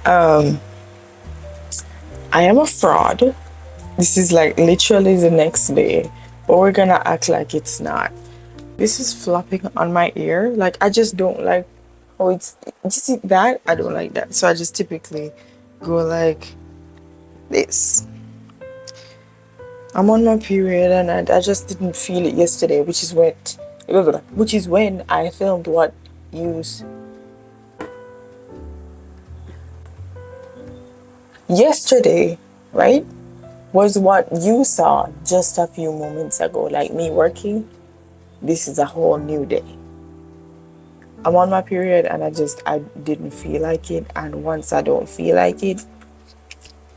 Um, I am a fraud. This is like literally the next day, but we're gonna act like it's not. This is flopping on my ear. Like, I just don't like how it's. You see that? I don't like that. So I just typically go like this. I'm on my period and I just didn't feel it yesterday, which is when I filmed what use yesterday, right? Was what you saw just a few moments ago, like me working. This is a whole new day. I'm on my period and I didn't feel like it, and once I don't feel like it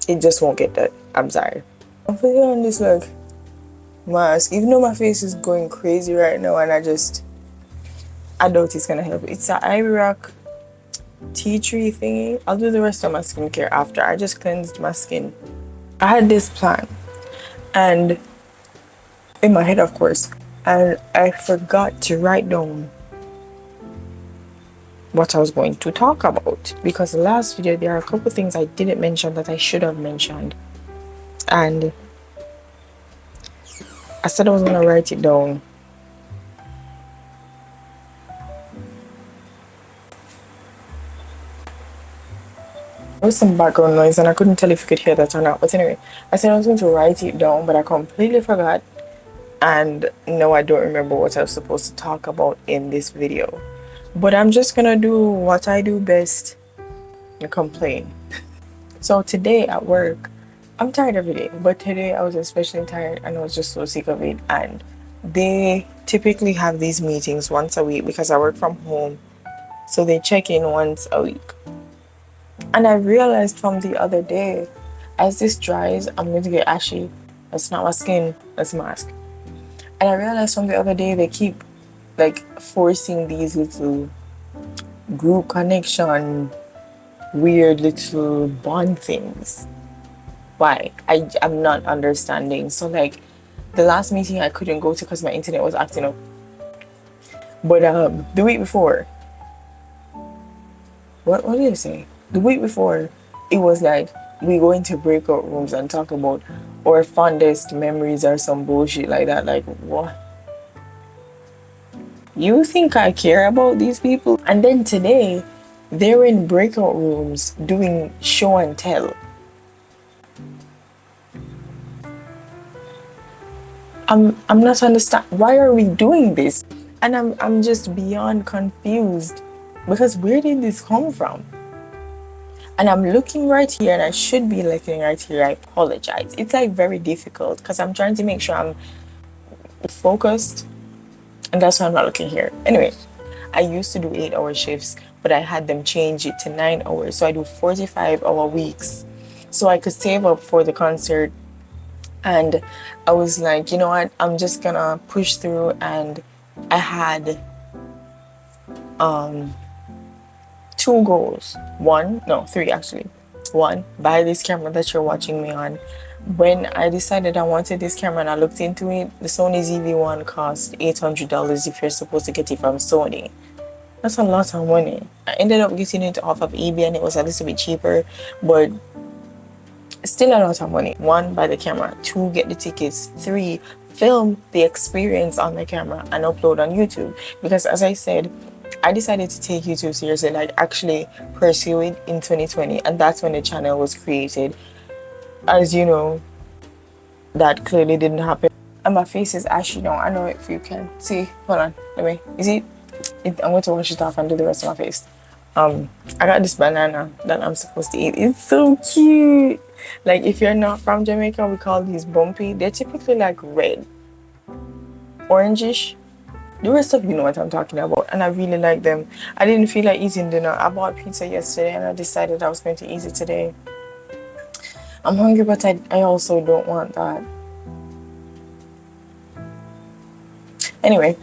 just won't get done. I'm sorry. I'm putting on this like mask, even though my face is going crazy right now, and I doubt it's gonna help. It's a eye rock tea tree thingy. I'll do the rest of my skincare after. I just cleansed my skin. I had this plan, and in my head, of course, and I forgot to write down what I was going to talk about, because the last video there are a couple things I didn't mention that I should have mentioned, and I said I was gonna write it down. There was some background noise and I couldn't tell if you could hear that or not, but anyway, I said I was going to write it down, but I completely forgot, and no, I don't remember what I was supposed to talk about in this video. But I'm just gonna do what I do best and complain. So today at work, I'm tired every day, but today I was especially tired and I was just so sick of it. And they typically have these meetings once a week because I work from home, so they check in once a week. And I realized from the other day, as this dries, I'm going to get ashy. That's not my skin, that's mask. And I realized from the other day, they keep like forcing these little group connection, weird little bond things. Why? I'm not understanding. So like the last meeting I couldn't go to because my internet was acting up. But the week before, what did I say? The week before, it was like we go into breakout rooms and talk about our fondest memories or some bullshit like that. Like, what? You think I care about these people? And then today, they're in breakout rooms doing show and tell. I'm not understand why are we doing this? And I'm just beyond confused, because where did this come from? And I'm looking right here and I should be looking right here. I apologize. It's like very difficult because I'm trying to make sure I'm focused, and that's why I'm not looking here. Anyway, I used to do 8-hour shifts, but I had them change it to 9 hours. So I do 45-hour weeks so I could save up for the concert. And I was like, you know what, I'm just gonna push through. And I had 2 goals. Three actually. One, buy this camera that you're watching me on. When I decided I wanted this camera and I looked into it, the Sony Zv1 cost $800 if you're supposed to get it from Sony. That's a lot of money. I ended up getting it off of eBay and it was a little bit cheaper, but still a lot of money. 1, buy the camera. 2, get the tickets. 3, film the experience on the camera and upload on YouTube. Because as I said, I decided to take YouTube seriously, like actually pursue it in 2020, and that's when the channel was created. As you know, that clearly didn't happen. And my face is ashy now. I know if you can see. Hold on. Let me. You see? I'm going to wash it off and do the rest of my face. I got this banana that I'm supposed to eat. It's so cute. Like, if you're not from Jamaica, we call these bumpy. They're typically like red, orangish. The rest of you know what I'm talking about, and I really like them. I didn't feel like eating dinner. I bought pizza yesterday and I decided I was going to eat it today. I'm hungry, but I also don't want that. Anyway,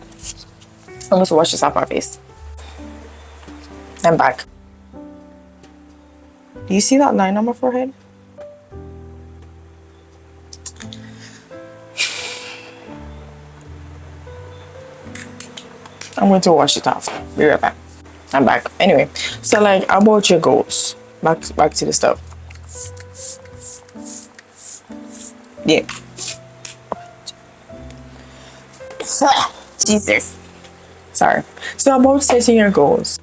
I'm going to wash this off my face. I'm back. Do you see that line on my forehead? I'm going to wash it off. Be right back. I'm back. Anyway, so like about your goals, back to the stuff. Yeah. Jesus. Sorry. So about setting your goals.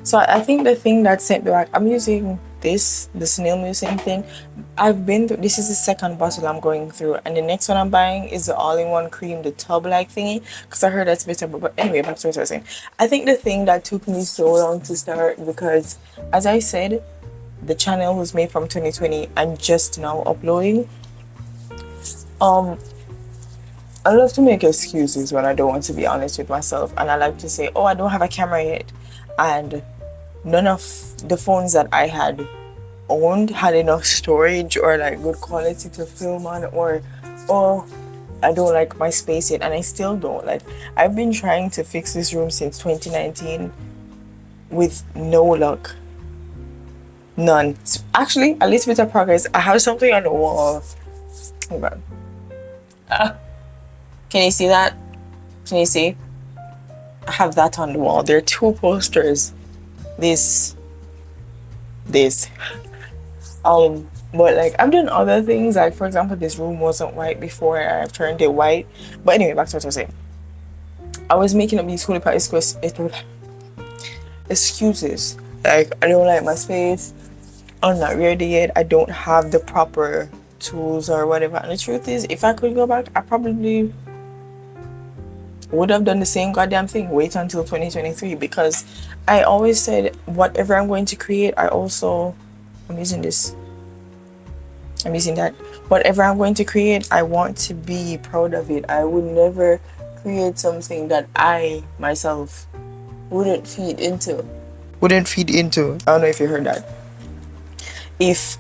So I think the thing that sent me back, I'm using the snail mucin thing. I've been through, this is the second bottle I'm going through, and the next one I'm buying is the all-in-one cream, the tub-like thingy, because I heard that's better. But anyway, back to what I was saying. I think the thing that took me so long to start, because as I said, the channel was made from 2020 and just now uploading. I love to make excuses when I don't want to be honest with myself, and I like to say, oh, I don't have a camera yet, and none of the phones that I had owned had enough storage or like good quality to film on, or oh, I don't like my space yet, and I still don't. Like, I've been trying to fix this room since 2019 with no luck. None. Actually, a little bit of progress. I have something on the wall. Hold on. Can you see that? Can you see? I have that on the wall. There are two posters. This. But like, I've done other things. Like, for example, this room wasn't white before. I've turned it white. But anyway, back to what I was saying. I was making up these holy excuses. Like, I don't like my space. I'm not ready yet. I don't have the proper tools or whatever. And the truth is, if I could go back, I probably would have done the same goddamn thing. Wait until 2023, because I always said whatever I'm going to create, I'm using that. Whatever I'm going to create, I want to be proud of it. I would never create something that I myself wouldn't feed into. I don't know if you heard that. If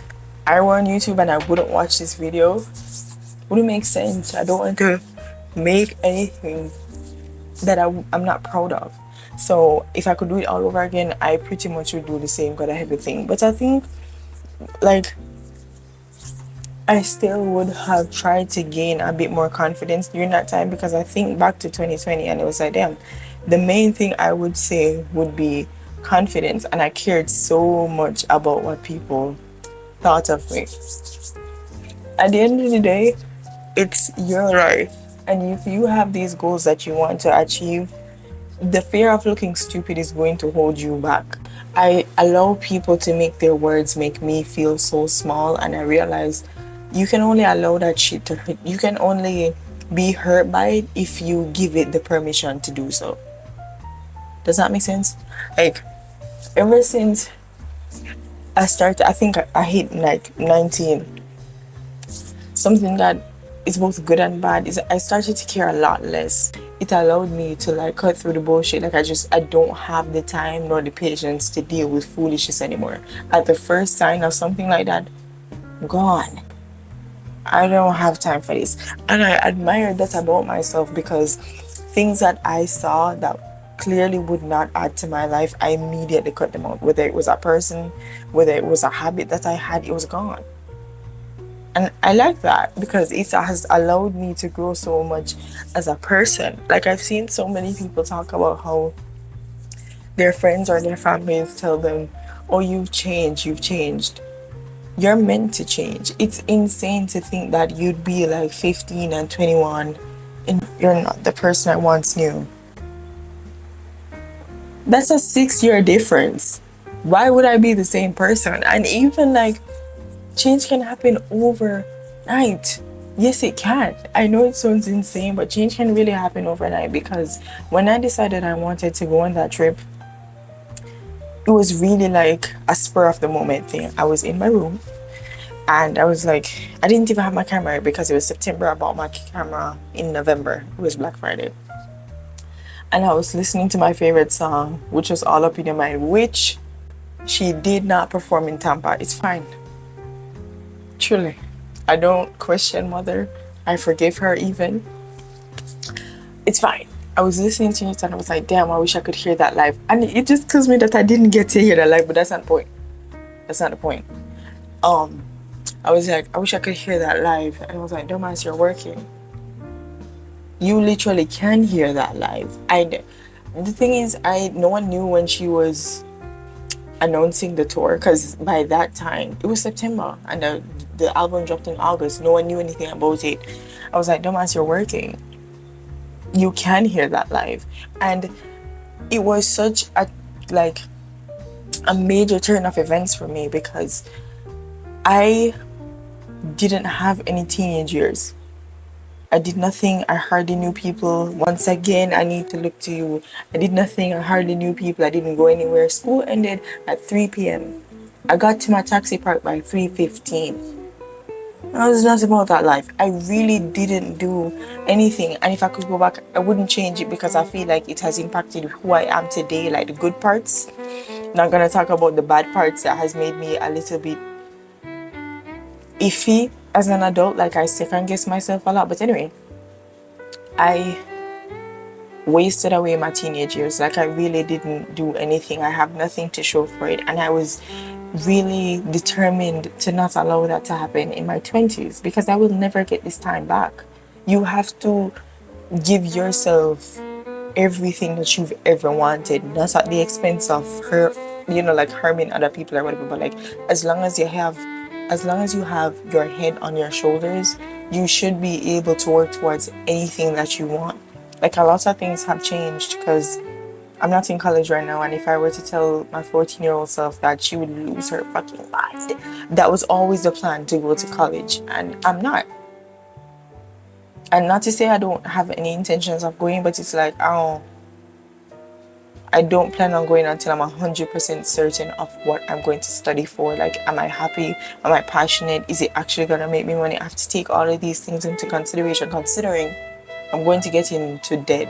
I were on YouTube and I wouldn't watch this video, wouldn't make sense. I don't want to make anything that I'm not proud of. So if I could do it all over again, I pretty much would do the same kind of heavy thing. But I think, like, I still would have tried to gain a bit more confidence during that time, because I think back to 2020 and it was like, damn, the main thing I would say would be confidence, and I cared so much about what people thought of me. At the end of the day, it's your life, and if you have these goals that you want to achieve, the fear of looking stupid is going to hold you back. I allow people to make their words make me feel so small, and I realize you can only allow that shit to hurt. You can only be hurt by it if you give it the permission to do so. Does that make sense? Like, ever since I started, I think I hit like 19. Something that is both good and bad is I started to care a lot less. It allowed me to like cut through the bullshit. Like, I don't have the time nor the patience to deal with foolishness anymore. At the first sign of something like that, gone. I don't have time for this. And I admired that about myself, because things that I saw that clearly would not add to my life, I immediately cut them out. Whether it was a person, whether it was a habit that I had, it was gone. And I like that, because it has allowed me to grow so much as a person. Like, I've seen so many people talk about how their friends or their families tell them, oh, you've changed. You're meant to change. It's insane to think that you'd be like 15 and 21 and you're not the person I once knew. That's a 6-year difference. Why would I be the same person? And even like, change can happen overnight. Yes, it can. I know it sounds insane, but change can really happen overnight, because when I decided I wanted to go on that trip, it was really like a spur of the moment thing. I was in my room and I was like, I didn't even have my camera because it was September. I bought my camera in November. It was Black Friday. And I was listening to my favorite song, which was All Up in Your Mind, which she did not perform in Tampa. It's fine. Truly. I don't question Mother. I forgive her even. It's fine. I was listening to it and I was like, damn, I wish I could hear that live. And it just kills me that I didn't get to hear that live, but that's not the point. That's not the point. I was like, I wish I could hear that live. And I was like, dumbass, you're working. You literally can hear that live. The thing is, no one knew when she was announcing the tour, because by that time it was September and the album dropped in August. No one knew anything about it. I was like, dumbass, you're working. You can hear that live. And it was such a like a major turn of events for me, because I didn't have any teenage years. I did nothing. I hardly knew people. Once again, I need to look to you. I did nothing. I hardly knew people. I didn't go anywhere. School ended at 3 p.m. I got to my taxi park by 3:15. I was not about that life. I really didn't do anything. And if I could go back, I wouldn't change it, because I feel like it has impacted who I am today, like the good parts. Not gonna talk about the bad parts that has made me a little bit iffy as an adult. Like, I second guess myself a lot. But anyway, I wasted away my teenage years. Like, I really didn't do anything. I have nothing to show for it. And I was really determined to not allow that to happen in my 20s, because I will never get this time back. You have to give yourself everything that you've ever wanted, not at the expense of her, like harming other people or whatever. But like, as long as you have your head on your shoulders, you should be able to work towards anything that you want. Like, a lot of things have changed, because I'm not in college right now, and if I were to tell my 14-year-old self that, she would lose her fucking mind. That was always the plan, to go to college, and I'm not. And not to say I don't have any intentions of going, but it's like, I don't plan on going until I'm 100% certain of what I'm going to study for. Like, am I happy? Am I passionate? Is it actually going to make me money? I have to take all of these things into consideration, considering I'm going to get into debt,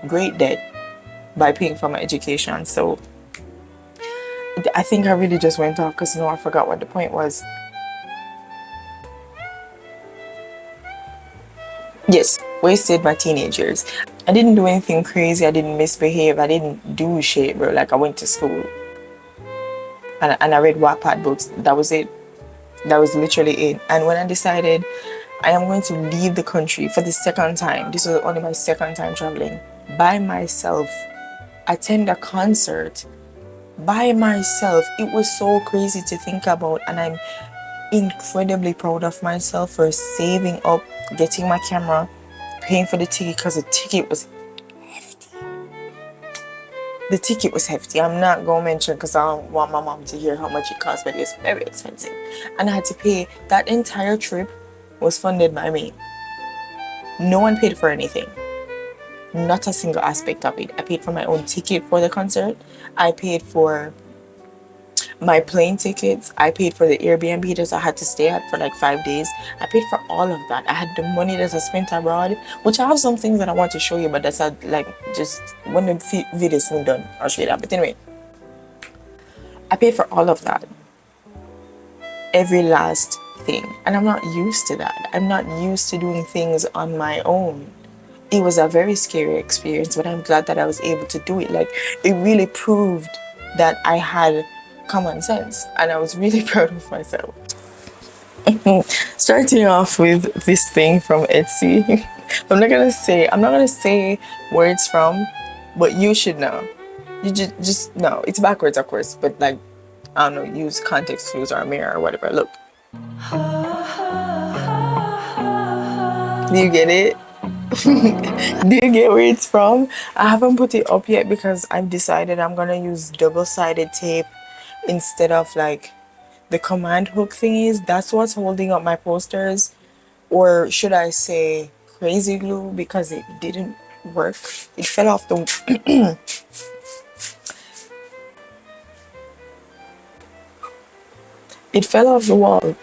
great debt, by paying for my education. So I think I really just went off, because I forgot what the point was. Yes, wasted my teenage years. I didn't do anything crazy. I didn't misbehave. I didn't do shit, bro. Like, I went to school and I read Wattpad books. That was it. That was literally it. And when I decided I am going to leave the country for the second time, this was only my second time traveling by myself, attend a concert by myself. It was so crazy to think about, and I'm incredibly proud of myself for saving up, getting my camera, paying for the ticket, because the ticket was hefty. The ticket was hefty. I'm not gonna mention, because I don't want my mom to hear how much it cost, but it was very expensive. And I had to pay. That entire trip was funded by me. No one paid for anything. Not a single aspect of it. I paid for my own ticket for the concert. I paid for my plane tickets. I paid for the Airbnb that I had to stay at for like 5 days. I paid for all of that. I had the money that I spent abroad, which I have some things that I want to show you, but that's like, just when the video is done, I'll show you that. But anyway, I paid for all of that, every last thing, and I'm not used to that. I'm not used to doing things on my own. It was a very scary experience, but I'm glad that I was able to do it. Like, it really proved that I had common sense, and I was really proud of myself. Starting off with this thing from Etsy. I'm not gonna say where it's from, but you should know. You just know. It's backwards, of course, but like, I don't know, use context clues or a mirror or whatever. Look. Do you get it? Do you get where it's from? I haven't put it up yet, because I've decided I'm gonna use double-sided tape instead of like the command hook thingies. That's what's holding up my posters, or should I say crazy glue, because it didn't work. It fell off the it fell off the wall.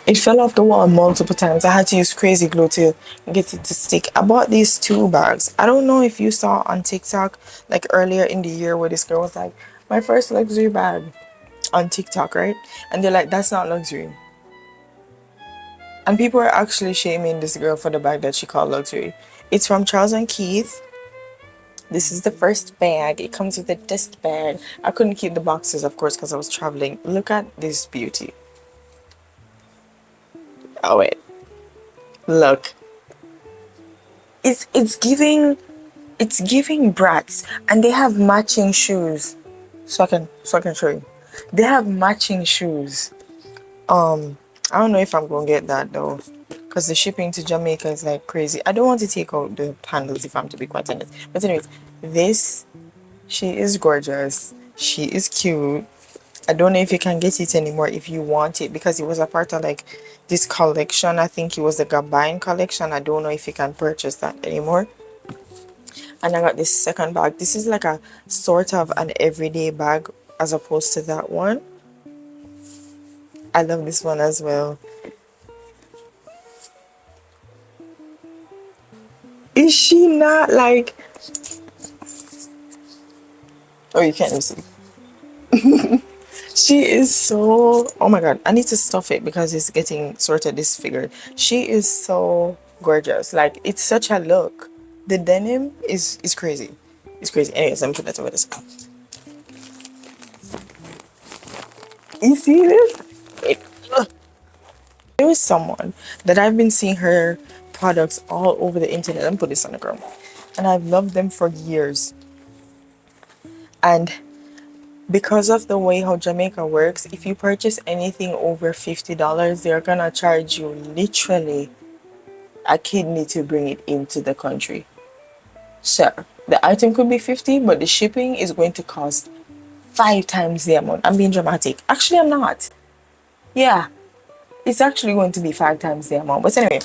It fell off the wall multiple times. I had to use crazy glue to get it to stick. I bought these 2 bags. I don't know if you saw on TikTok, like earlier in the year, where this girl was like, my first luxury bag on TikTok, right? And they're like, that's not luxury. And people are actually shaming this girl for the bag that she called luxury. It's from Charles and Keith. This is the first bag. It comes with a dust bag. I couldn't keep the boxes, of course, because I was traveling. Look at this beauty. Oh wait, look. It's giving It's giving brats, and they have matching shoes. So I can show you. They have matching shoes. I don't know if I'm gonna get that though, because the shipping to Jamaica is like crazy. I don't want to take out the handles if I'm to be quite honest. But anyways, this, she is gorgeous. She is cute. I don't know if you can get it anymore if you want it, because it was a part of like this collection. I think it was the Gabine collection. I don't know if you can purchase that anymore. And I got this second bag. This is like a sort of an everyday bag as opposed to that one. I love this one as well. Is she not like, oh, you can't even see. She is so, oh my god, I need to stuff it because it's getting sort of disfigured. She is so gorgeous. Like, it's such a look. The denim is crazy. It's crazy. Anyways, let me put that over this. You see this? It, ugh. There is someone that I've been seeing her products all over the internet. Let me put this on the ground. And I've loved them for years. And because of the way how Jamaica works, if you purchase anything over $50, they're gonna charge you literally a kidney to bring it into the country. So the item could be 50, but the shipping is going to cost 5 times the amount. I'm being dramatic. Actually, I'm not. Yeah, it's actually going to be 5 times the amount. But anyway,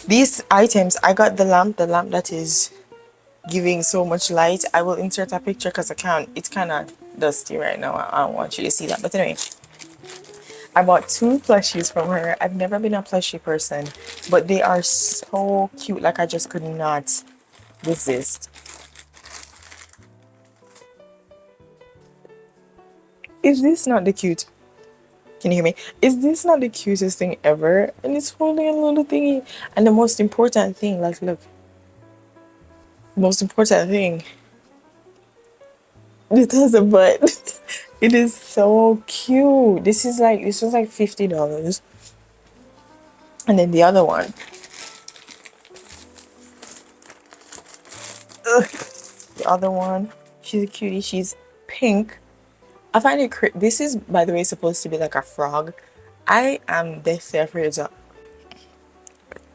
these items, I got the lamp that is giving so much light. I will insert a picture because I can't, it's kind of dusty right now. I don't want you to see that. But anyway, I bought 2 plushies from her. I've never been a plushie person, but they are so cute. Like, I just could not resist. Is this not the cute? Can you hear me? Is this not the cutest thing ever? And it's holding a little thingy. And the most important thing, like, look, most important thing, it has a butt. It is so cute. This was like $50. And then the other one, ugh, the other one, she's a cutie. She's pink. I find it this is, by the way, supposed to be like a frog. I am deathly afraid of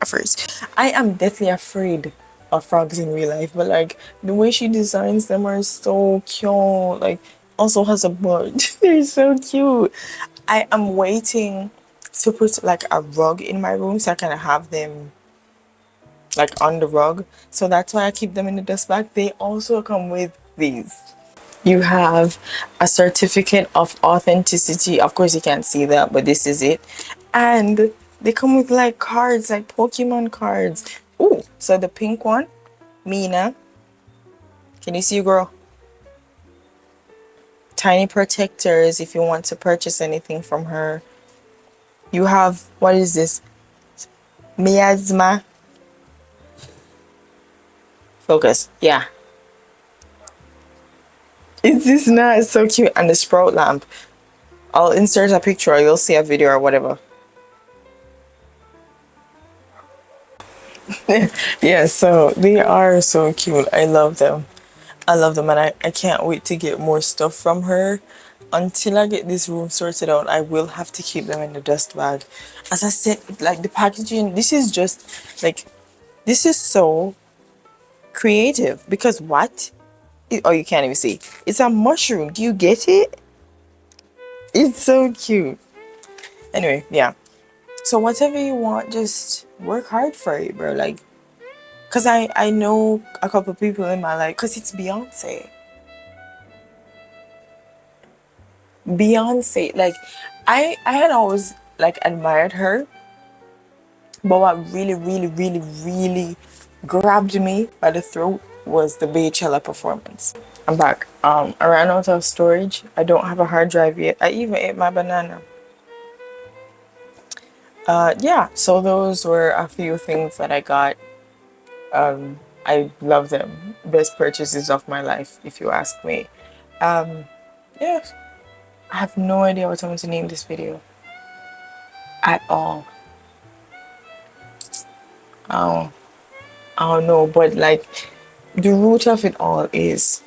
first. I am deathly afraid of frogs in real life, but like the way she designs them are so cute. Like, also has a butt. They're so cute. I am waiting to put like a rug in my room so I can have them like on the rug. So that's why I keep them in the dust bag. They also come with these. You have a certificate of authenticity. Of course, you can't see that, but this is it. And they come with like cards, like Pokemon cards. Ooh, so the pink one, Mina. Can you see, girl? Tiny protectors if you want to purchase anything from her. You have, what is this? Miasma. Focus. Yeah. Is this not so cute? And the sprout lamp. I'll insert a picture or you'll see a video or whatever. Yeah, so they are so cute. I love them. I love them, and I can't wait to get more stuff from her. Until I get this room sorted out, I will have to keep them in the dust bag. As I said, like the packaging, this is just like, this is so creative because what? Oh, you can't even see. It's a mushroom. Do you get it? It's so cute. Anyway, yeah. So whatever you want, just work hard for it, bro. Like, cause I know a couple people in my life, cause it's Beyonce. Beyonce, like, I had always like admired her, but what really grabbed me by the throat was the Beychella performance. I'm back. I ran out of storage. I don't have a hard drive yet. I even ate my banana. Yeah, so those were a few things that I got. I love them. Best purchases of my life, if you ask me. Yeah, I have no idea what I'm going to name this video at all. I don't know, but like, the root of it all is,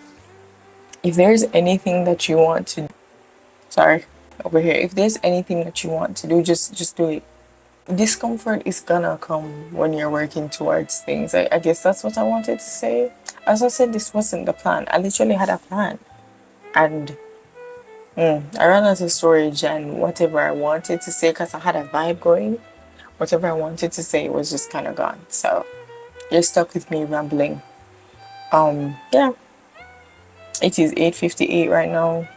if there's anything that you want to, sorry, over here, if there's anything that you want to do, just do it. Discomfort is gonna come when you're working towards things. I guess that's what I wanted to say. As I said, this wasn't the plan. I literally had a plan, and I ran out of storage, and whatever I wanted to say, because I had a vibe going, whatever I wanted to say was just kind of gone. So you're stuck with me rambling. Yeah, it is 8:58 right now.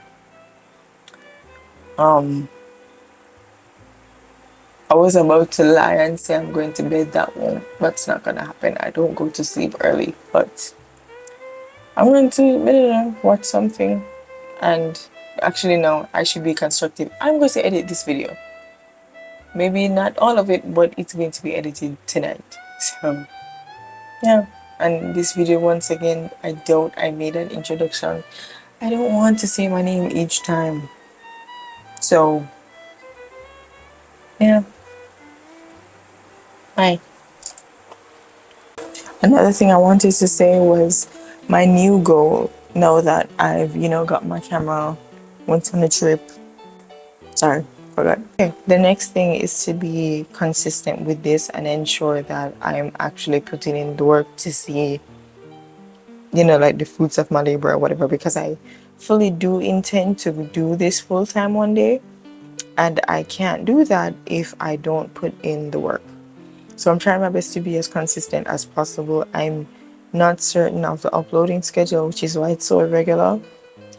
um I was about to lie and say I'm going to bed. That's not gonna happen. I don't go to sleep early, but I'm going to, I don't know, watch something. And actually, no, I should be constructive. I'm going to edit this video. Maybe not all of it, but it's going to be edited tonight. So yeah. And this video, once again, I made an introduction. I don't want to say my name each time. So yeah. Bye. Another thing I wanted to say was my new goal, now that I've, got my camera, went on a trip. Sorry, forgot. Okay. The next thing is to be consistent with this and ensure that I'm actually putting in the work to see, like the fruits of my labor or whatever, because I fully do intend to do this full time one day. And I can't do that if I don't put in the work. So I'm trying my best to be as consistent as possible. I'm not certain of the uploading schedule, which is why it's so irregular.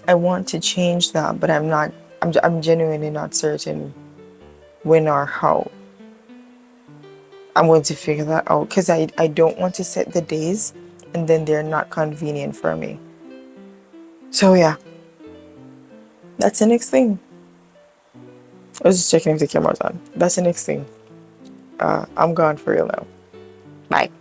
I want to change that, but I'm not, I'm genuinely not certain when or how I'm going to figure that out, because I don't want to set the days and then they're not convenient for me. So yeah, that's the next thing. I was just checking if the camera's on. That's the next thing. I'm gone for real now. Bye.